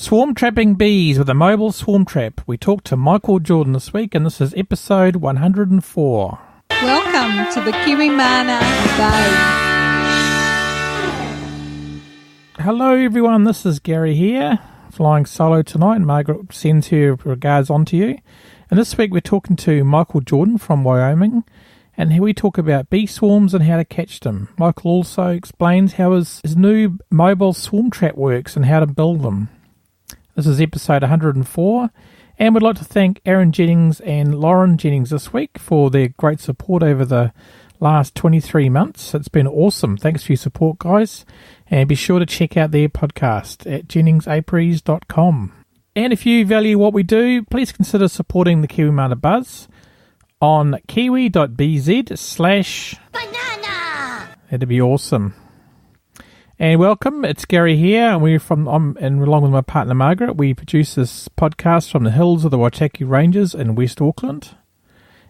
Swarm trapping bees with a mobile swarm trap. We talked to Michael Jordan this week, and this is episode 104. Welcome to the Kiwimana Bay. Hello everyone, this is Gary here, flying solo tonight, and Margaret sends her regards on to you. And this week we're talking to Michael Jordan from Wyoming, and here we talk about bee swarms and how to catch them. Michael also explains how his new mobile swarm trap works and how to build them. This is episode 104, and we'd like to thank Aaron Jennings and Lauren Jennings this week for their great support over the last 23 months. It's been awesome. Thanks for your support, guys, and be sure to check out their podcast at jenningsapiaries.com. And if you value what we do, please consider supporting the Kiwimana Buzz on kiwi.bz/banana. That'd be awesome. And welcome, it's Gary here, and along with my partner Margaret, we produce this podcast from the hills of the Waitaki Ranges in West Auckland.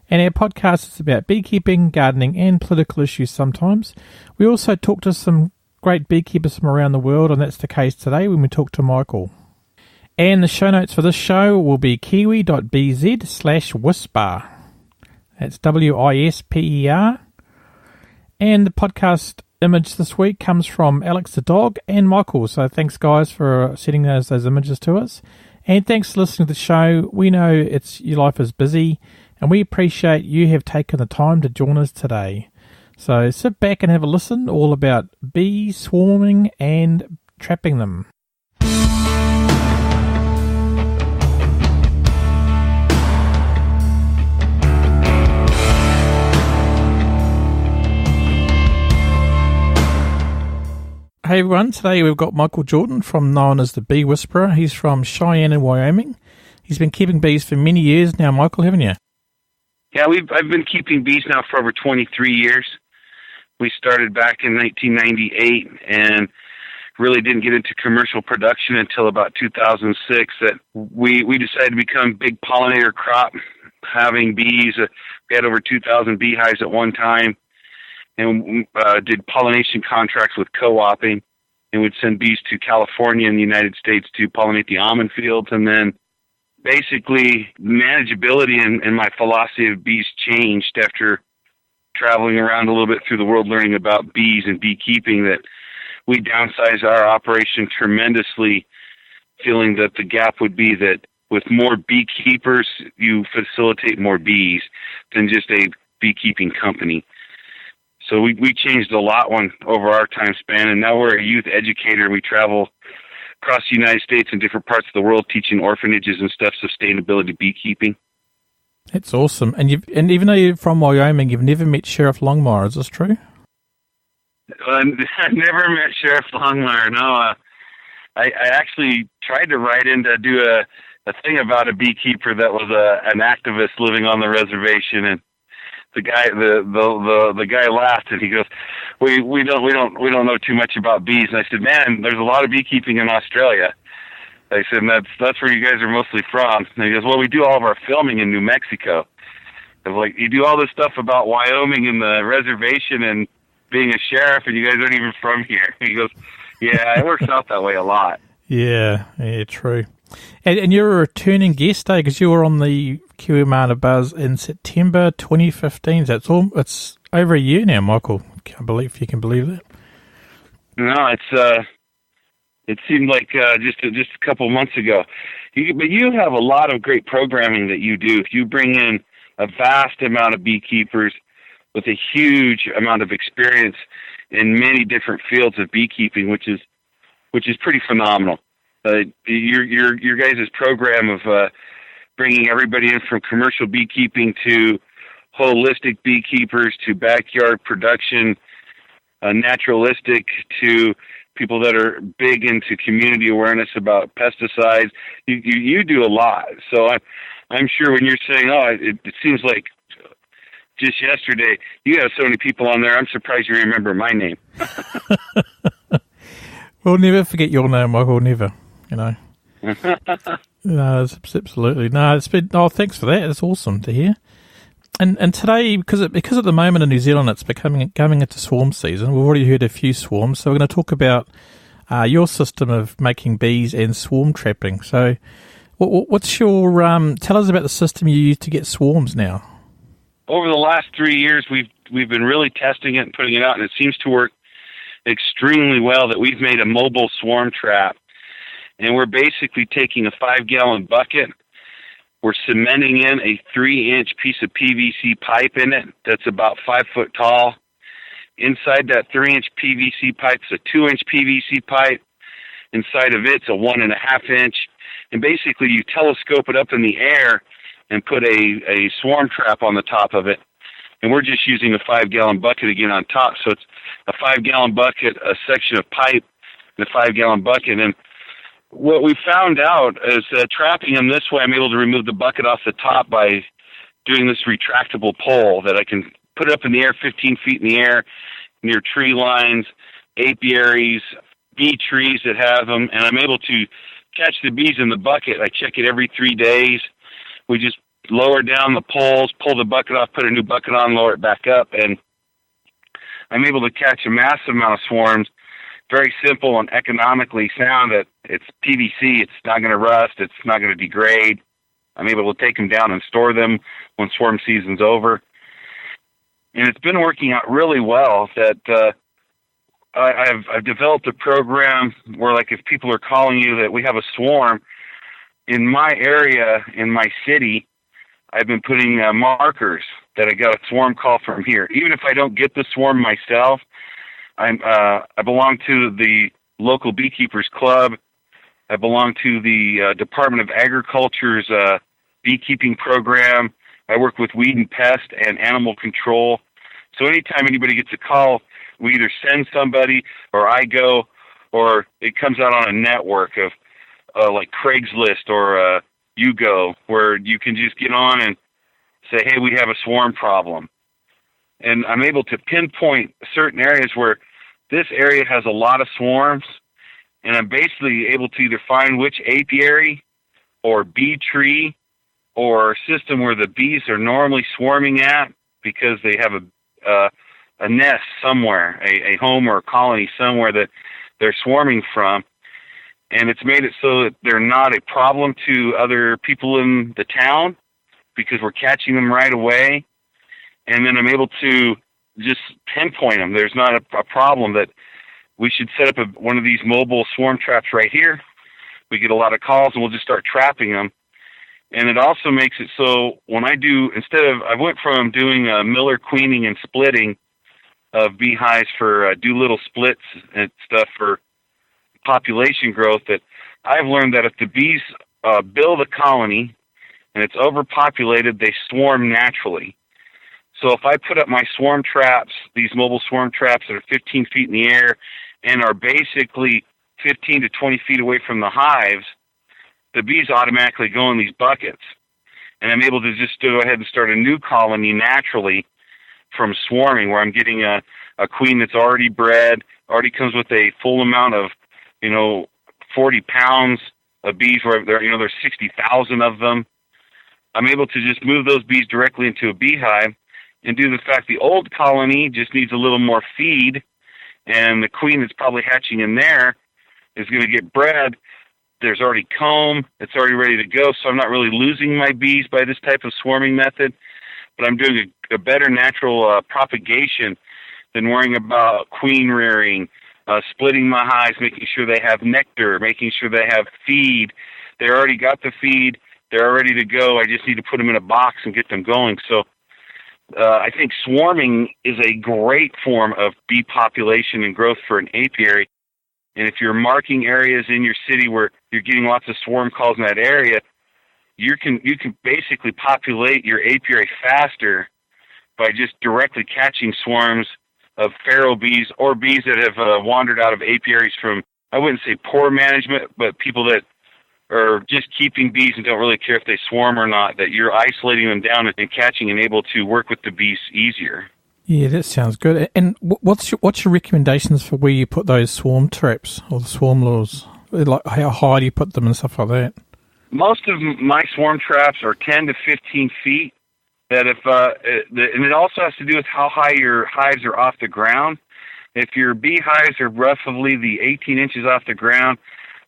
And our podcast is about beekeeping, gardening, and political issues sometimes. We also talk to some great beekeepers from around the world, and that's the case today when we talk to Michael. And the show notes for this show will be kiwi.bz/whisper. That's WISPER. And the podcast image this week comes from Alex the dog and Michael. So thanks, guys, for sending those images to us. And thanks for listening to the show. We know your life is busy, and we appreciate you have taken the time to join us today. So sit back and have a listen all about bees swarming and trapping them. Hey everyone, today we've got Michael Jordan, known as the Bee Whisperer. He's from Cheyenne in Wyoming. He's been keeping bees for many years now, Michael, haven't you? Yeah, I've been keeping bees now for over 23 years. We started back in 1998 and really didn't get into commercial production until about 2006. That we decided to become a big pollinator crop, having bees. We had over 2,000 beehives at one time. And did pollination contracts with co-oping, and would send bees to California and the United States to pollinate the almond fields. And then basically manageability and my philosophy of bees changed after traveling around a little bit through the world learning about bees and beekeeping, that we downsized our operation tremendously, feeling that the gap would be that with more beekeepers, you facilitate more bees than just a beekeeping company. So we changed a lot over our time span, and now we're a youth educator. We travel across the United States and different parts of the world teaching orphanages and stuff, sustainability beekeeping. That's awesome. And even though you're from Wyoming, you've never met Sheriff Longmire, is this true? I never met Sheriff Longmire, no. I actually tried to write in to do a thing about a beekeeper that was an activist living on the reservation, and the guy laughed and he goes, we don't know too much about bees. And I said, man, there's a lot of beekeeping in Australia. I said, that's where you guys are mostly from. And he goes, well, we do all of our filming in New Mexico. I was like, you do all this stuff about Wyoming and the reservation and being a sheriff, and you guys aren't even from here. He goes, yeah, it works out that way a lot. Yeah, true. And you're a returning guest, because you were on the Kiwimana Buzz in September 2015. So it's over a year now, Michael. Can't believe you can believe that. No, it seemed like just a couple months ago. But you have a lot of great programming that you do. You bring in a vast amount of beekeepers with a huge amount of experience in many different fields of beekeeping, which is pretty phenomenal. Your guys' program of bringing everybody in from commercial beekeeping to holistic beekeepers to backyard production, naturalistic to people that are big into community awareness about pesticides. You do a lot. So I'm sure when you're saying, it seems like just yesterday you have so many people on there, I'm surprised you remember my name. We'll never forget your name, Michael, never. No, absolutely. No, it's been. Oh, thanks for that. It's awesome to hear. And today, because at the moment in New Zealand, it's coming into swarm season. We've already heard a few swarms, so we're going to talk about your system of making bees and swarm trapping. So what's your, tell us about the system you use to get swarms now. Over the last 3 years, we've been really testing it and putting it out, and it seems to work extremely well. That we've made a mobile swarm trap, and we're basically taking a 5-gallon bucket. We're cementing in a 3-inch piece of PVC pipe in it that's about 5 foot tall. Inside that 3-inch PVC pipe is a 2-inch PVC pipe. Inside of it's a 1.5-inch. And basically you telescope it up in the air and put a swarm trap on the top of it. And we're just using a 5-gallon bucket again on top. So it's a 5-gallon bucket, a section of pipe, and a 5-gallon bucket. And what we found out is trapping them this way, I'm able to remove the bucket off the top by doing this retractable pole that I can put up in the air 15 feet in the air near tree lines, apiaries, bee trees that have them, and I'm able to catch the bees in the bucket. I check it every 3 days. We just lower down the poles, pull the bucket off, put a new bucket on, lower it back up, and I'm able to catch a massive amount of swarms. Very simple and economically sound. That it's PVC, it's not going to rust, it's not going to degrade. I'm able to take them down and store them when swarm season's over. And it's been working out really well. That I've developed a program where, like, if people are calling you that we have a swarm, in my area, in my city, I've been putting markers that I got a swarm call from here. Even if I don't get the swarm myself, I belong to the local beekeepers club. I belong to the Department of Agriculture's beekeeping program. I work with weed and pest and animal control. So anytime anybody gets a call, we either send somebody or I go, or it comes out on a network of like Craigslist or YouGo, where you can just get on and say, hey, we have a swarm problem. And I'm able to pinpoint certain areas where this area has a lot of swarms, and I'm basically able to either find which apiary or bee tree or system where the bees are normally swarming at, because they have a nest somewhere, a home or a colony somewhere that they're swarming from. And it's made it so that they're not a problem to other people in the town, because we're catching them right away. And then I'm able to just pinpoint them. There's not a problem that we should set up one of these mobile swarm traps right here. We get a lot of calls, and we'll just start trapping them. And it also makes it so when I went from doing miller queening and splitting of beehives for do little splits and stuff for population growth, that I've learned that if the bees build a colony and it's overpopulated, they swarm naturally. So if I put up my swarm traps, these mobile swarm traps that are 15 feet in the air and are basically 15 to 20 feet away from the hives, the bees automatically go in these buckets. And I'm able to just go ahead and start a new colony naturally from swarming, where I'm getting a queen that's already bred, already comes with a full amount of, 40 pounds of bees, where there's 60,000 of them. I'm able to just move those bees directly into a beehive, and due to the fact the old colony just needs a little more feed, and the queen that's probably hatching in there is going to get bred. There's already comb. It's already ready to go, so I'm not really losing my bees by this type of swarming method, but I'm doing a better natural propagation than worrying about queen rearing, splitting my hives, making sure they have nectar, making sure they have feed. They already got the feed. They're all ready to go. I just need to put them in a box and get them going. So I think swarming is a great form of bee population and growth for an apiary. And if you're marking areas in your city where you're getting lots of swarm calls in that area, you can basically populate your apiary faster by just directly catching swarms of feral bees or bees that have wandered out of apiaries from, I wouldn't say poor management, but people that are just keeping bees and don't really care if they swarm or not, that you're isolating them down and catching and able to work with the bees easier. Yeah, that sounds good. And what's your recommendations for where you put those swarm traps or the swarm lures? Like how high do you put them and stuff like that? Most of my swarm traps are 10 to 15 feet. That and it also has to do with how high your hives are off the ground. If your beehives are roughly the 18 inches off the ground,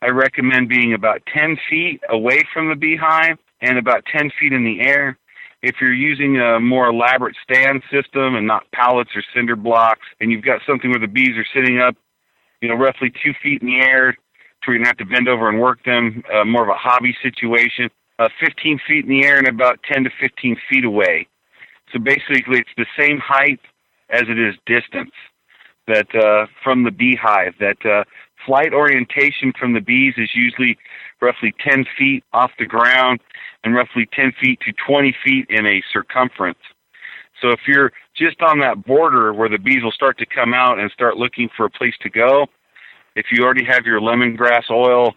I recommend being about 10 feet away from the beehive and about 10 feet in the air. If you're using a more elaborate stand system and not pallets or cinder blocks, and you've got something where the bees are sitting up, roughly 2 feet in the air, to where you're going to have to bend over and work them, more of a hobby situation, 15 feet in the air and about 10 to 15 feet away. So basically, it's the same height as it is distance that from the beehive. That flight orientation from the bees is usually roughly 10 feet off the ground and roughly 10 feet to 20 feet in a circumference. So if you're just on that border where the bees will start to come out and start looking for a place to go, if you already have your lemongrass oil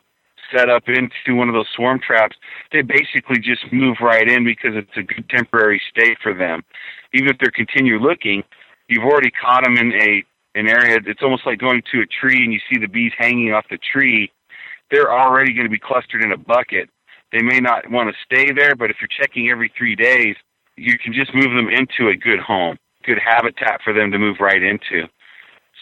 set up into one of those swarm traps, they basically just move right in because it's a good temporary stay for them. Even if they're continue looking, you've already caught them in an area. It's almost like going to a tree and you see the bees hanging off the tree. They're already going to be clustered in a bucket. They may not want to stay there, but if you're checking every 3 days, you can just move them into a good home, good habitat for them to move right into.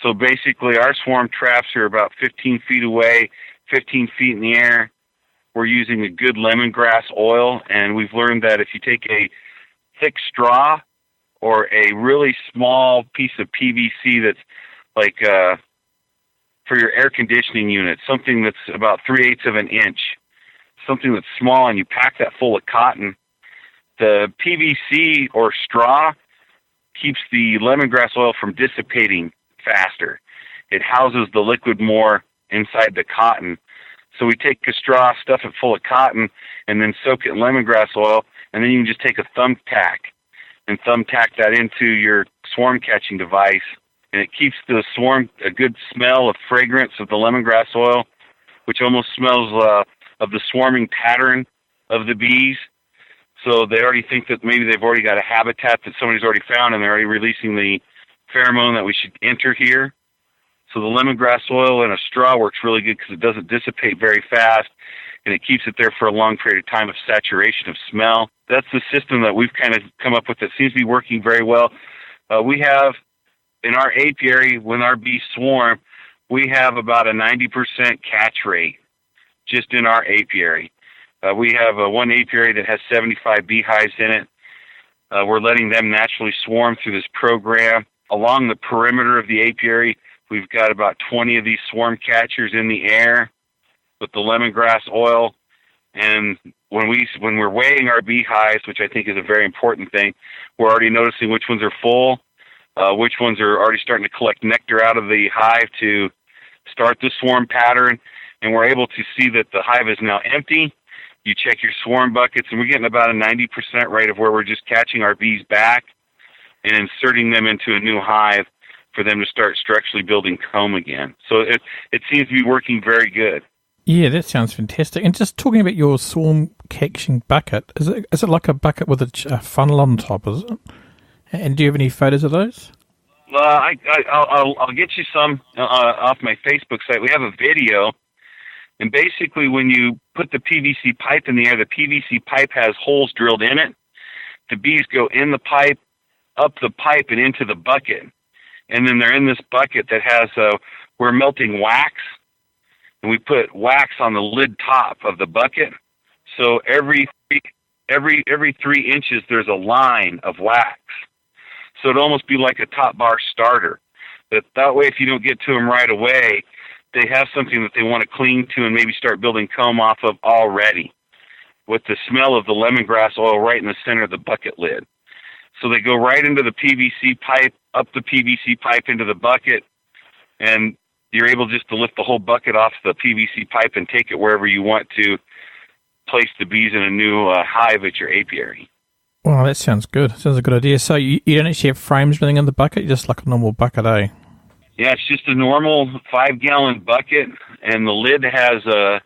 So basically, our swarm traps are about 15 feet away, 15 feet in the air. We're using a good lemongrass oil, and we've learned that if you take a thick straw or a really small piece of PVC that's like for your air conditioning unit, something that's about 3/8 of an inch, something that's small, and you pack that full of cotton, the PVC or straw keeps the lemongrass oil from dissipating faster. It houses the liquid more inside the cotton. So we take a straw, stuff it full of cotton, and then soak it in lemongrass oil, and then you can just take a thumbtack and thumbtack that into your swarm catching device, and it keeps the swarm a good smell of fragrance of the lemongrass oil, which almost smells of the swarming pattern of the bees. So they already think that maybe they've already got a habitat that somebody's already found, and they're already releasing the pheromone that we should enter here. So the lemongrass oil in a straw works really good because it doesn't dissipate very fast, and it keeps it there for a long period of time of saturation of smell. That's the system that we've kind of come up with that seems to be working very well. We have, in our apiary, when our bees swarm, we have about a 90% catch rate just in our apiary. We have one apiary that has 75 beehives in it. We're letting them naturally swarm through this program. Along the perimeter of the apiary, we've got about 20 of these swarm catchers in the air with the lemongrass oil. And when we're weighing our beehives, which I think is a very important thing, we're already noticing which ones are full, which ones are already starting to collect nectar out of the hive to start the swarm pattern, and we're able to see that the hive is now empty. You check your swarm buckets, and we're getting about a 90% rate of where we're just catching our bees back and inserting them into a new hive for them to start structurally building comb again. So it seems to be working very good. Yeah, that sounds fantastic. And just talking about your swarm catching bucket, is it like a bucket with a funnel on top, is it? And do you have any photos of those? I'll get you some off my Facebook site. We have a video, and basically when you put the PVC pipe in the air, the PVC pipe has holes drilled in it. The bees go in the pipe, up the pipe, and into the bucket. And then they're in this bucket that has, we're melting wax, and we put wax on the lid top of the bucket. So every 3 inches, there's a line of wax. So it'd almost be like a top bar starter. That way, if you don't get to them right away, they have something that they want to cling to and maybe start building comb off of already, with the smell of the lemongrass oil right in the center of the bucket lid. So they go right into the PVC pipe, up the PVC pipe into the bucket, and you're able just to lift the whole bucket off the PVC pipe and take it wherever you want to place the bees in a new hive at your apiary. Well, that sounds good. Sounds a good idea. So you don't actually have frames running in the bucket, just like a normal bucket, eh? Yeah, it's just a normal 5-gallon bucket, and the lid has the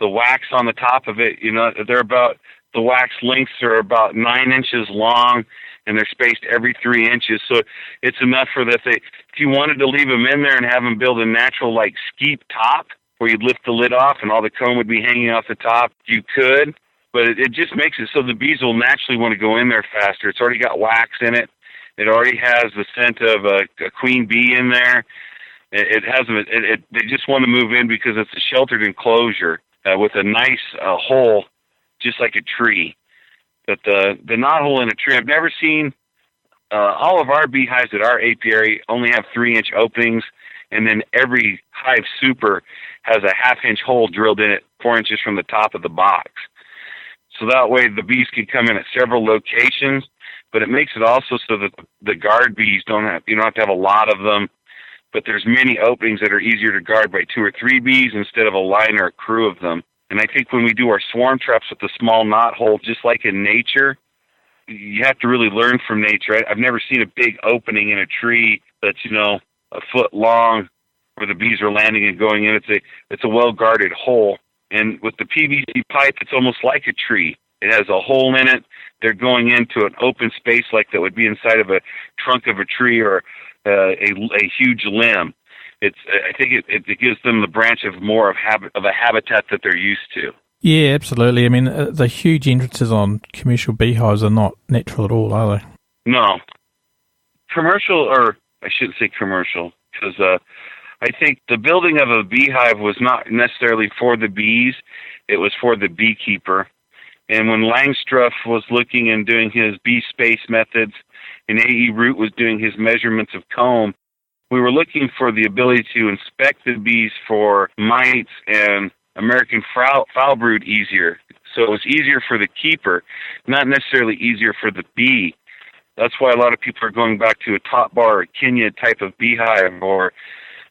wax on the top of it. The wax lengths are about 9 inches long, and they're spaced every 3 inches. So it's enough for that. If you wanted to leave them in there and have them build a natural, like, skeep top, where you'd lift the lid off and all the comb would be hanging off the top, you could. But it just makes it so the bees will naturally want to go in there faster. It's already got wax in it, It already has the scent of a queen bee in there. They just want to move in because it's a sheltered enclosure with a nice hole, just like a tree. But the knothole in a tree, I've never seen. All of our beehives at our apiary only have 3-inch openings, and then every hive super has a 1/2-inch hole drilled in it 4 inches from the top of the box. So that way the bees can come in at several locations, but it makes it also so that the guard bees you don't have to have a lot of them, but there's many openings that are easier to guard by 2 or 3 bees instead of a line or a crew of them. And I think when we do our swarm traps with the small knothole, just like in nature, you have to really learn from nature. I've never seen a big opening in a tree that's, a foot long where the bees are landing and going in. It's a well-guarded hole. And with the PVC pipe, it's almost like a tree. It has a hole in it. They're going into an open space like that would be inside of a trunk of a tree or a huge limb. I think it gives them the branch of more of a habitat that they're used to. Yeah, absolutely. I mean, the huge entrances on commercial beehives are not natural at all, are they? No. Commercial, or I shouldn't say commercial, because I think the building of a beehive was not necessarily for the bees. It was for the beekeeper. And when Langstroth was looking and doing his bee space methods, and A.E. Root was doing his measurements of comb, we were looking for the ability to inspect the bees for mites and American foul brood easier. So it was easier for the keeper, not necessarily easier for the bee. That's why a lot of people are going back to a top bar or Kenya type of beehive, or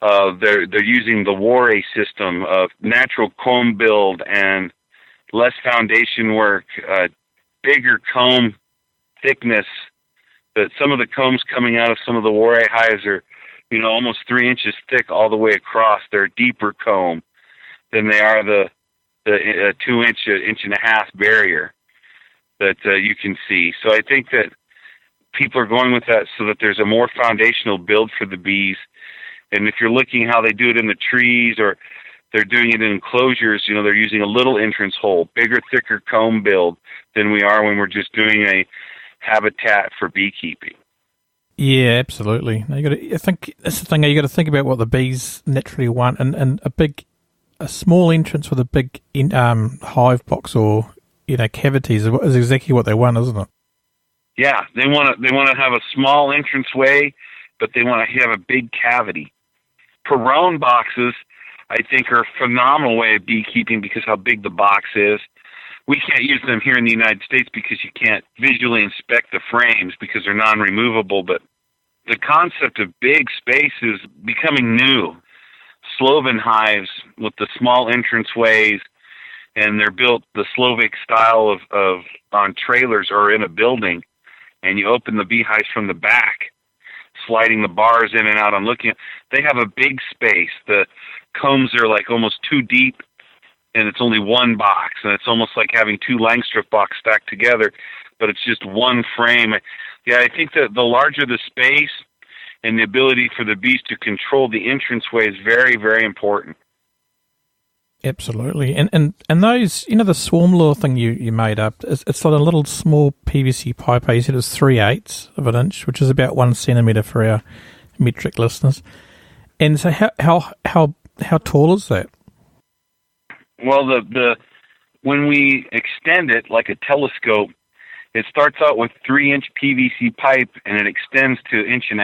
they're using the Warre system of natural comb build and less foundation work, bigger comb thickness. But some of the combs coming out of some of the Warre hives are, almost 3 inches thick all the way across. They're a deeper comb than they are the 2-inch, inch and a half barrier that you can see. So I think that people are going with that so that there's a more foundational build for the bees. And if you're looking how they do it in the trees, or they're doing it in enclosures, they're using a little entrance hole, bigger, thicker comb build than we are when we're just doing a habitat for beekeeping. Yeah, absolutely. I think that's the thing. You got to think about what the bees naturally want, and a small entrance with a big hive box or cavities is exactly what they want, isn't it? Yeah, they want to have a small entranceway, but they want to have a big cavity. Perrone boxes, I think, are a phenomenal way of beekeeping because how big the box is. We can't use them here in the United States because you can't visually inspect the frames because they're non-removable, but the concept of big space is becoming new. Sloven hives with the small entranceways, and they're built the Slovak style of on trailers or in a building, and you open the beehives from the back, sliding the bars in and out. I'm looking at, they have a big space. The combs are like almost too deep, and it's only one box, and it's almost like having 2 Langstroth boxes stacked together, but it's just one frame. Yeah, I think that the larger the space and the ability for the bees to control the entranceway is very, very important. Absolutely. And those, the swarm lure thing you made up, it's like a little small PVC pipe. You said it was 3/8 of an inch, which is about 1 centimetre for our metric listeners. And so how tall is that? Well, when we extend it like a telescope, it starts out with 3-inch PVC pipe and it extends to 1.5 inches.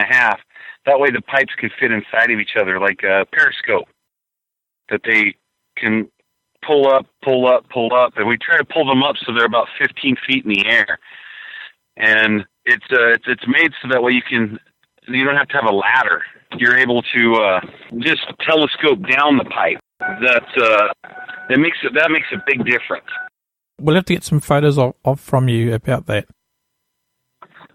That way the pipes can fit inside of each other like a periscope that they can pull up, and we try to pull them up so they're about 15 feet in the air. And it's made so that way you don't have to have a ladder. You're able to just telescope down the pipe. That makes a big difference. We'll have to get some photos from you about that.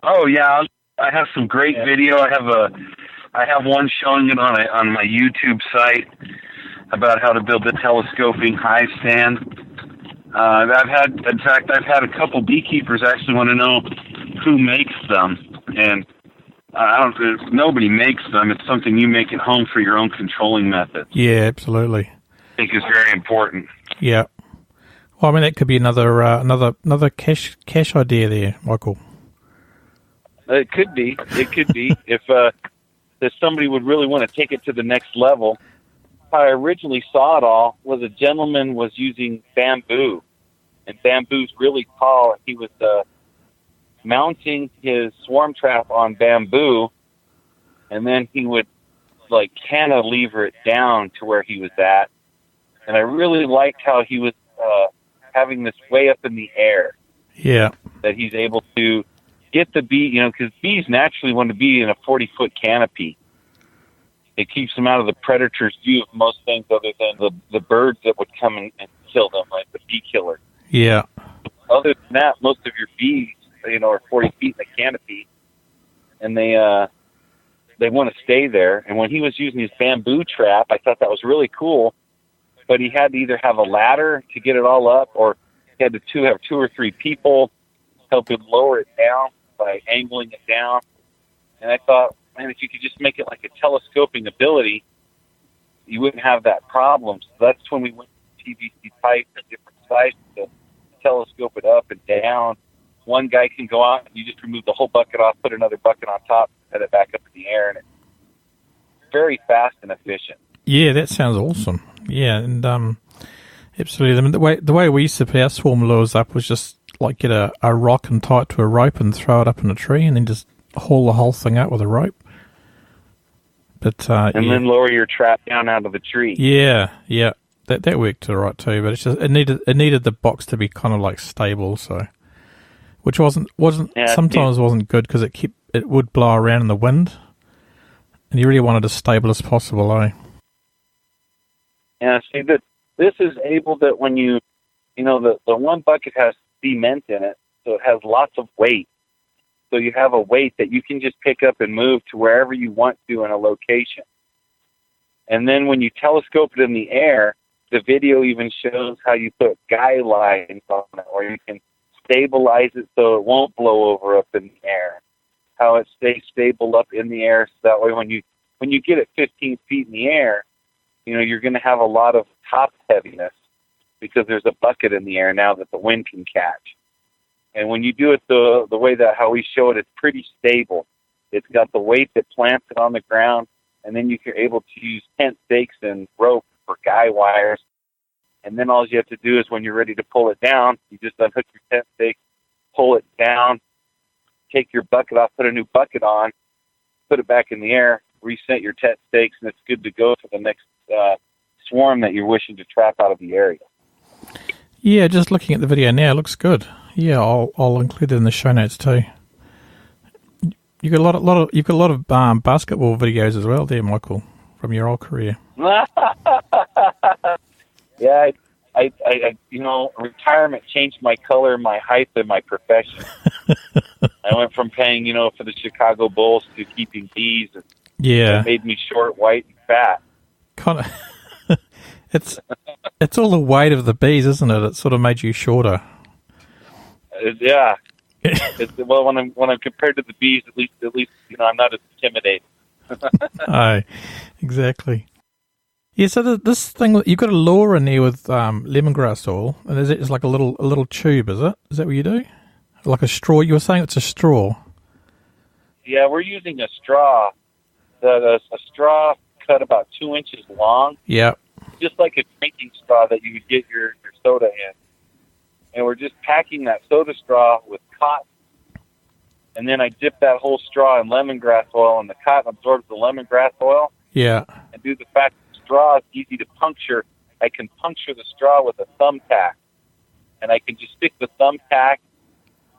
Oh yeah, I have some great video. I have one showing it on my YouTube site about how to build the telescoping hive stand. I've had a couple beekeepers actually want to know who makes them, and nobody makes them. It's something you make at home for your own controlling method. Yeah, absolutely. I think is very important. Yeah. Well, I mean, that could be another cash idea there, Michael. It could be. It could be. If somebody would really want to take it to the next level. How I originally saw it all was a gentleman was using bamboo, and bamboo's really tall. He was mounting his swarm trap on bamboo, and then he would like cantilever it down to where he was at. And I really liked how he was having this way up in the air. Yeah. That he's able to get the bee, because bees naturally want to be in a 40-foot canopy. It keeps them out of the predator's view of most things other than the birds that would come and kill them, like the bee killer. Yeah. Other than that, most of your bees, are 40 feet in the canopy, and they want to stay there. And when he was using his bamboo trap, I thought that was really cool. But he had to either have a ladder to get it all up, or he had to have 2 or 3 people help him lower it down by angling it down. And I thought, man, if you could just make it like a telescoping ability, you wouldn't have that problem. So that's when we went to PVC pipe at different sizes to telescope it up and down. One guy can go out and you just remove the whole bucket off, put another bucket on top, set it back up in the air, and it's very fast and efficient. Yeah, that sounds awesome. Yeah, and absolutely. I mean, the way we used to put our swarm lures up was just like get a rock and tie it to a rope and throw it up in a tree, and then just haul the whole thing out with a rope. But then lower your trap down out of the tree. Yeah, that worked all right too. But it's just it needed the box to be kind of like stable, so which wasn't sometimes wasn't good because it would blow around in the wind, and you really wanted as stable as possible, eh? Yeah, see that this is able that when the one bucket has cement in it, so it has lots of weight. So you have a weight that you can just pick up and move to wherever you want to in a location. And then when you telescope it in the air, the video even shows how you put guy lines on it, or you can stabilize it so it won't blow over up in the air. How it stays stable up in the air, so that way when you get it 15 feet in the air, you're going to have a lot of top heaviness because there's a bucket in the air now that the wind can catch. And when you do it the way that how we show it, it's pretty stable. It's got the weight that plants it on the ground, and then you're able to use tent stakes and rope for guy wires. And then all you have to do is when you're ready to pull it down, you just unhook your tent stake, pull it down, take your bucket off, put a new bucket on, put it back in the air, reset your tent stakes, and it's good to go for the next swarm that you're wishing to trap out of the area. Yeah, just looking at the video now, it looks good. Yeah, I'll include it in the show notes too. You got a lot of basketball videos as well, there, Michael, from your old career. Yeah, I retirement changed my color, my height, and my profession. I went from paying, for the Chicago Bulls to keeping bees. Yeah, it made me short, white, and fat. Kind of. It's all the weight of the bees, isn't it? It sort of made you shorter. Yeah. Well, when I'm compared to the bees, at least I'm not as intimidated. Oh, exactly. Yeah. So this thing, you've got a lure in there with lemongrass oil, and it's like a little tube, is it? Is that what you do? Like a straw? You were saying it's a straw. Yeah, we're using a straw. A straw cut about 2 inches long. Yeah. Just like a drinking straw that you would get your soda in. And we're just packing that soda straw with cotton. And then I dip that whole straw in lemongrass oil, and the cotton absorbs the lemongrass oil. Yeah. And due to the fact that the straw is easy to puncture, I can puncture the straw with a thumbtack. And I can just stick the thumbtack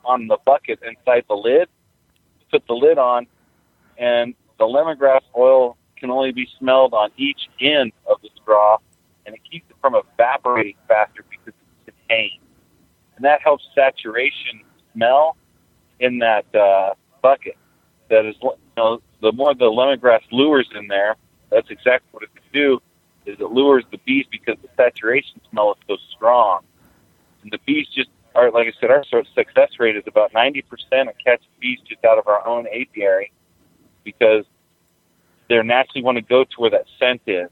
on the bucket inside the lid, put the lid on, and the lemongrass oil can only be smelled on each end of the straw, and it keeps it from evaporating faster because it's contained. And that helps saturation smell in that bucket. That is, the more the lemongrass lures in there, that's exactly what it can do, is it lures the bees because the saturation smell is so strong. And the bees just are, like I said, our success rate is about 90% of catching bees just out of our own apiary because they naturally want to go to where that scent is,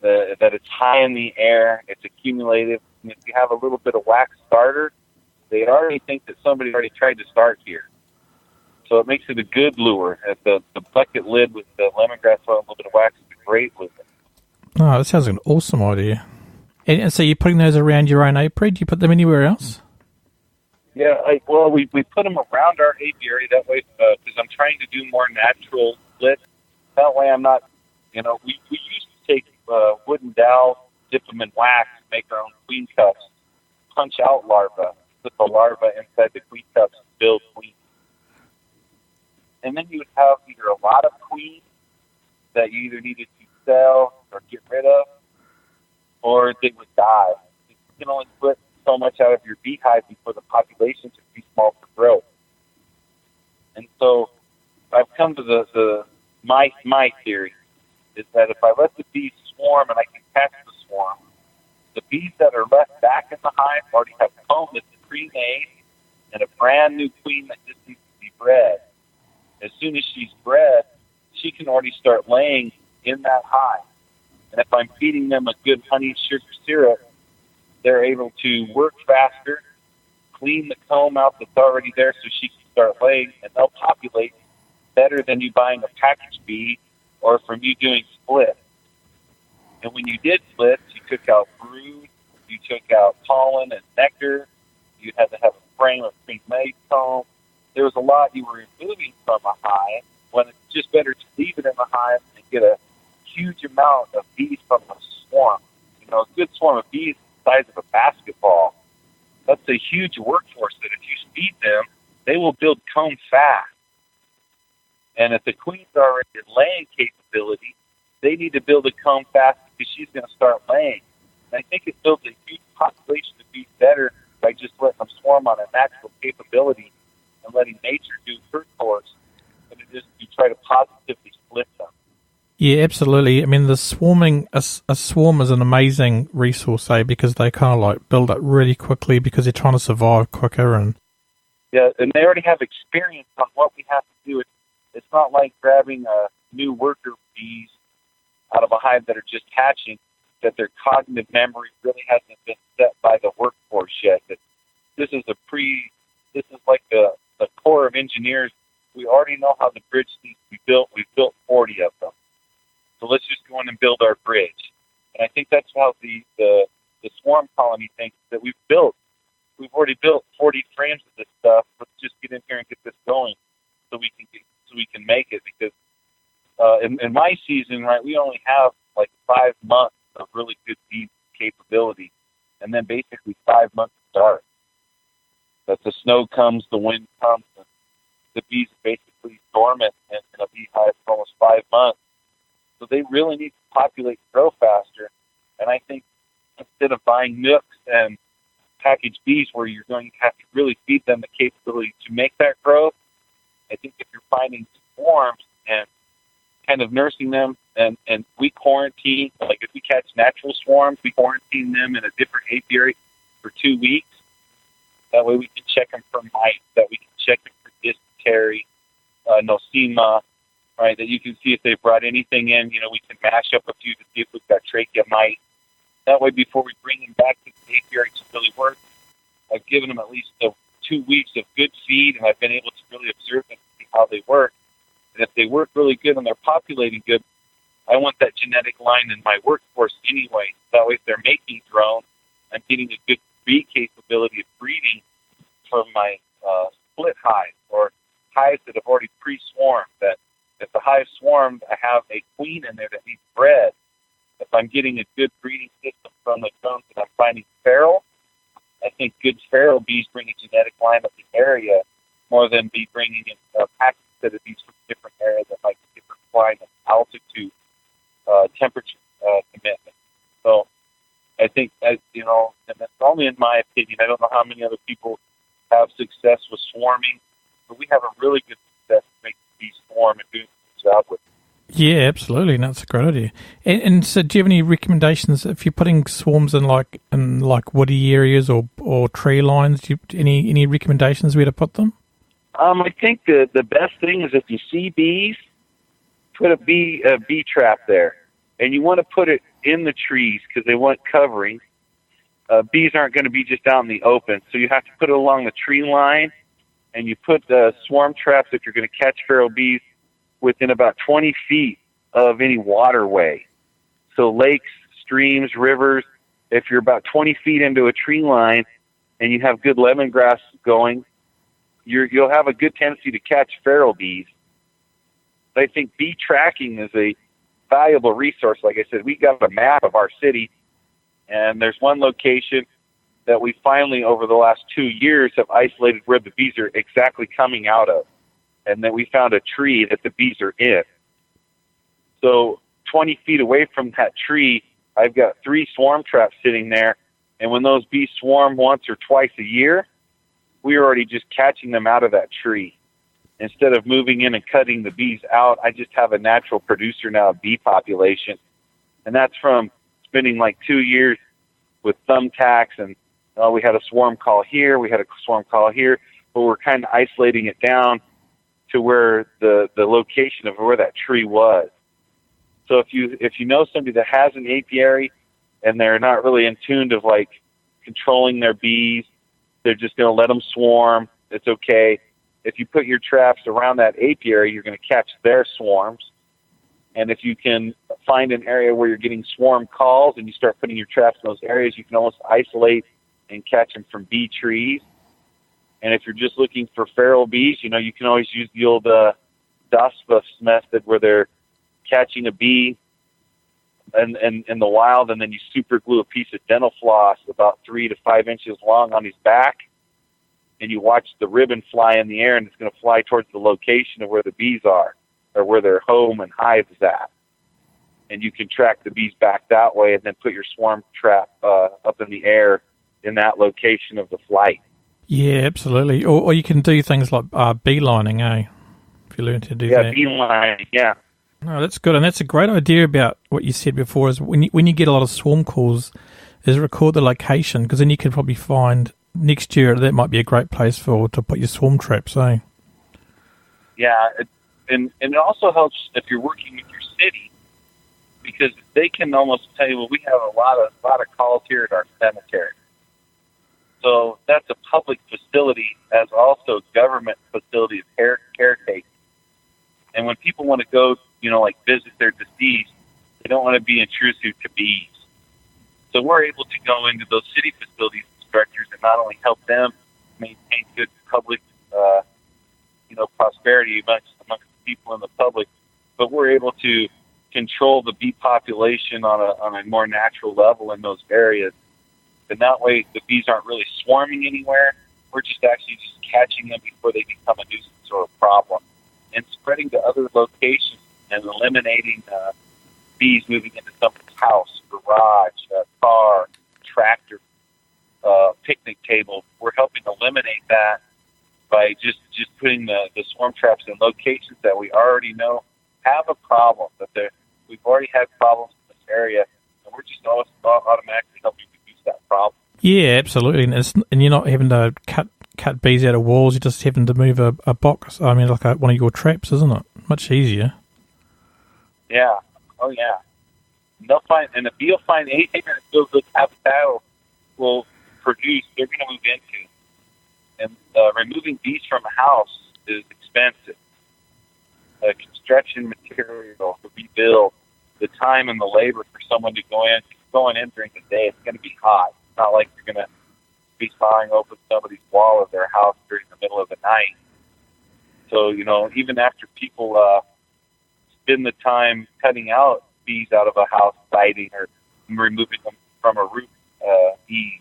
that it's high in the air, it's accumulative. And if you have a little bit of wax starter, they already think that somebody already tried to start here. So it makes it a good lure. The bucket lid with the lemongrass oil and a little bit of wax is a great lure. Oh, that sounds like an awesome idea. And so you're putting those around your own apiary? Do you put them anywhere else? Yeah, we put them around our apiary that way because I'm trying to do more natural lit. That way I'm not, we used to take wooden dowels, dip them in wax, make our own queen cups, punch out larvae, put the larvae inside the queen cups, build queens. And then you would have either a lot of queens that you either needed to sell or get rid of, or they would die. You can only put so much out of your beehive before the populations are too small for growth. And so I've come to my theory is that if I let the bees swarm and I can catch the swarm, the bees that are left back in the hive already have comb that's pre-made and a brand new queen that just needs to be bred. As soon as she's bred, she can already start laying in that hive. And if I'm feeding them a good honey sugar syrup, they're able to work faster, clean the comb out that's already there so she can start laying, and they'll populate better than you buying a packaged bee or from you doing splits. And when you did splits, you took out brood, you took out pollen and nectar, you had to have a frame of pre-made comb. There was a lot you were removing from a hive when it's just better to leave it in the hive and get a huge amount of bees from a swarm. A good swarm of bees the size of a basketball. That's a huge workforce that if you feed them, they will build comb fast. And if the queen's already in laying capability, they need to build a comb fast because she's going to start laying. And I think it builds a huge population of bees better by just letting them swarm on a natural capability and letting nature do her course, than it is to try to positively split them. Yeah, absolutely. I mean, the swarming, a swarm is an amazing resource, because they kind of like build up really quickly because they're trying to survive quicker. And yeah, and they already have experience on what we have to do. It's not like grabbing new worker bees out of a hive that are just hatching, that their cognitive memory really hasn't been set by the workforce yet. That this is like the Corps of Engineers. We already know how the bridge needs to be built. We've built 40 of them. So let's just go in and build our bridge. And I think that's how the swarm colony thinks, that we've already built 40 frames of this stuff. Let's just get in here and get this going so we can make it. Because in my season, right, we only have like 5 months of really good bee capability, and then basically 5 months of dark. That the snow comes, the wind comes, and the bees are basically dormant in a beehive for almost 5 months. So they really need to populate and grow faster. And I think instead of buying nooks and packaged bees where you're going to have to really feed them the capability to make that growth, I think if you're finding swarms and kind of nursing them, and we quarantine, like if we catch natural swarms, we quarantine them in a different apiary for 2 weeks. That way we can check them for mites, that we can check them for dysentery, nosema, right, that you can see if they brought anything in. We can mash up a few to see if we've got trachea mite. That way, before we bring them back to the apiary to really work, I've given them at least 2 weeks of good feed, and I've been able to really observe them and see how they work. And if they work really good and they're populating good, I want that genetic line in my workforce anyway. That way, if they're making drones, I'm getting a good bee capability of breeding from my split hive or hives that have already pre-swarmed. That if the hive swarmed, I have a queen in there that needs bred. If I'm getting a good breeding system from the drones that I'm finding feral, I think good feral bees bring a genetic line of the area more than be bringing in packets of bees from different areas that might be different climate, altitude, temperature commitment. So I think, and that's only in my opinion. I don't know how many other people have success with swarming, but we have a really good success making bees swarm and doing a good job with it. yeah, absolutely. That's a great idea. And so, do you have any recommendations if you're putting swarms in like woody areas or tree lines? Any recommendations where to put them? I think the best thing is if you see bees, put a bee trap there, and you want to put it in the trees because they want covering. Bees aren't going to be just out in the open, so you have to put it along the tree line and you put swarm traps if you're going to catch feral bees within about 20 feet of any waterway. So lakes, streams, rivers, if you're about 20 feet into a tree line and you have good lemongrass going, you'll have a good tendency to catch feral bees. I think bee tracking is a valuable resource. Like I said, we got a map of our city, and there's one location that we finally, over the last 2 years, have isolated where the bees are exactly coming out of, and then we found a tree that the bees are in. So 20 feet away from that tree, I've got 3 swarm traps sitting there, and when those bees swarm once or twice a year, we're already just catching them out of that tree. Instead of moving in and cutting the bees out, I just have a natural producer now of bee population, and that's from spending like 2 years with thumbtacks, and we had a swarm call here, we had a swarm call here, but we're kind of isolating it down to where the location of where that tree was. So if you know somebody that has an apiary and they're not really in tune of like controlling their bees, they're just going to let them swarm, it's okay. If you put your traps around that apiary, you're going to catch their swarms. And if you can find an area where you're getting swarm calls and you start putting your traps in those areas, you can almost isolate and catch them from bee trees. And if you're just looking for feral bees, you can always use the old Dospus method where they're catching a bee in the wild, and then you super glue a piece of dental floss about 3 to 5 inches long on his back, and you watch the ribbon fly in the air, and it's going to fly towards the location of where the bees are, or where their home and hive is at. And you can track the bees back that way, and then put your swarm trap up in the air in that location of the flight. Yeah, absolutely. Or you can do things like beelining, eh? If you learn to do that. Yeah, beelining, yeah. No, that's good, and that's a great idea about what you said before. Is when you get a lot of swarm calls, is record the location, because then you can probably find next year that might be a great place to put your swarm traps, eh? Yeah, and it also helps if you're working with your city, because they can almost tell you, well, we have a lot of calls here at our cemetery. So that's a public facility as also government facility of caretaking. And when people want to go, like visit their deceased, they don't want to be intrusive to bees. So we're able to go into those city facilities structures and not only help them maintain good public, prosperity amongst the people in the public, but we're able to control the bee population on a more natural level in those areas. And that way the bees aren't really swarming anywhere. We're just catching them before they become a nuisance or a problem, and spreading to other locations and eliminating bees moving into someone's house, garage, car, tractor, picnic table. We're helping eliminate that by just putting the swarm traps in locations that we already know have a problem, we've already had problems in this area, and we're just automatically helping reduce that problem. Yeah, absolutely. And you're not having to cut bees out of walls, you're just having to move a box, one of your traps, isn't it? Much easier. Yeah. Oh, yeah. And a bee will find anything that feels good habitat will produce, they're going to move into. And removing bees from a house is expensive. Construction material to rebuild, the time and the labor for someone to going in during the day, it's going to be hot. It's not like you're going to be sawing open somebody's wall of their house during the middle of the night. So, even after people spend the time cutting out bees out of a house, siding or removing them from a roof eave,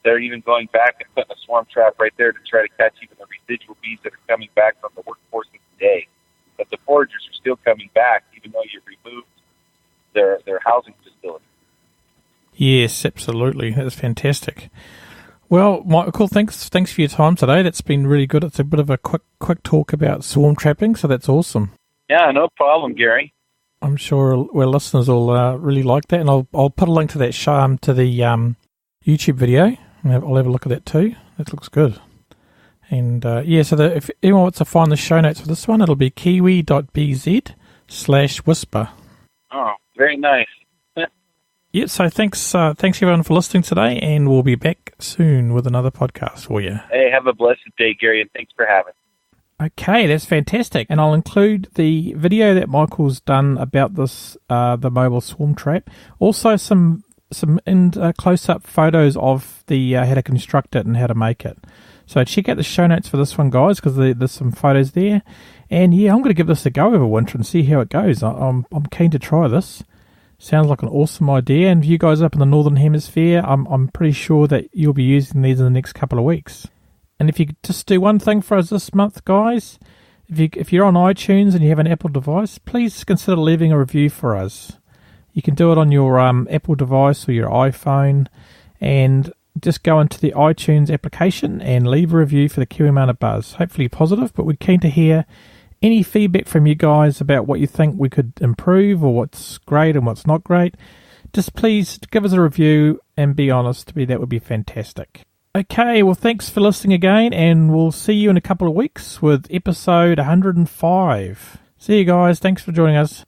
they're even going back and putting a swarm trap right there to try to catch even the residual bees that are coming back from the workforce of the day. But the foragers are still coming back, even though you've removed their housing facility. Yes, absolutely. That's fantastic. Well, Michael, thanks for your time today. That's been really good. It's a bit of a quick talk about swarm trapping, so that's awesome. Yeah, no problem, Gary. I'm sure our listeners will really like that, and I'll put a link to that show, to the YouTube video. I'll have a look at that too. That looks good. And so if anyone wants to find the show notes for this one, it'll be kiwi.bz/whisper. Oh, very nice. Yeah, so thanks everyone for listening today, and we'll be back soon with another podcast for you. Hey, have a blessed day, Gary, and thanks for having me. Okay, that's fantastic. And I'll include the video that Michael's done about this, the mobile swarm trap. Also some close-up photos of the how to construct it and how to make it. So check out the show notes for this one, guys, because there's some photos there. And yeah, I'm going to give this a go over winter and see how it goes. I'm keen to try this. Sounds like an awesome idea. And you guys up in the Northern Hemisphere, I'm pretty sure that you'll be using these in the next couple of weeks. And if you could just do one thing for us this month, guys, if you're on iTunes and you have an Apple device, please consider leaving a review for us. You can do it on your Apple device or your iPhone, and just go into the iTunes application and leave a review for the Kiwi Mana Buzz. Hopefully positive, but we're keen to hear any feedback from you guys about what you think we could improve or what's great and what's not great. Just please give us a review and be honest. That would be fantastic. Okay, well, thanks for listening again, and we'll see you in a couple of weeks with episode 105. See you guys. Thanks for joining us.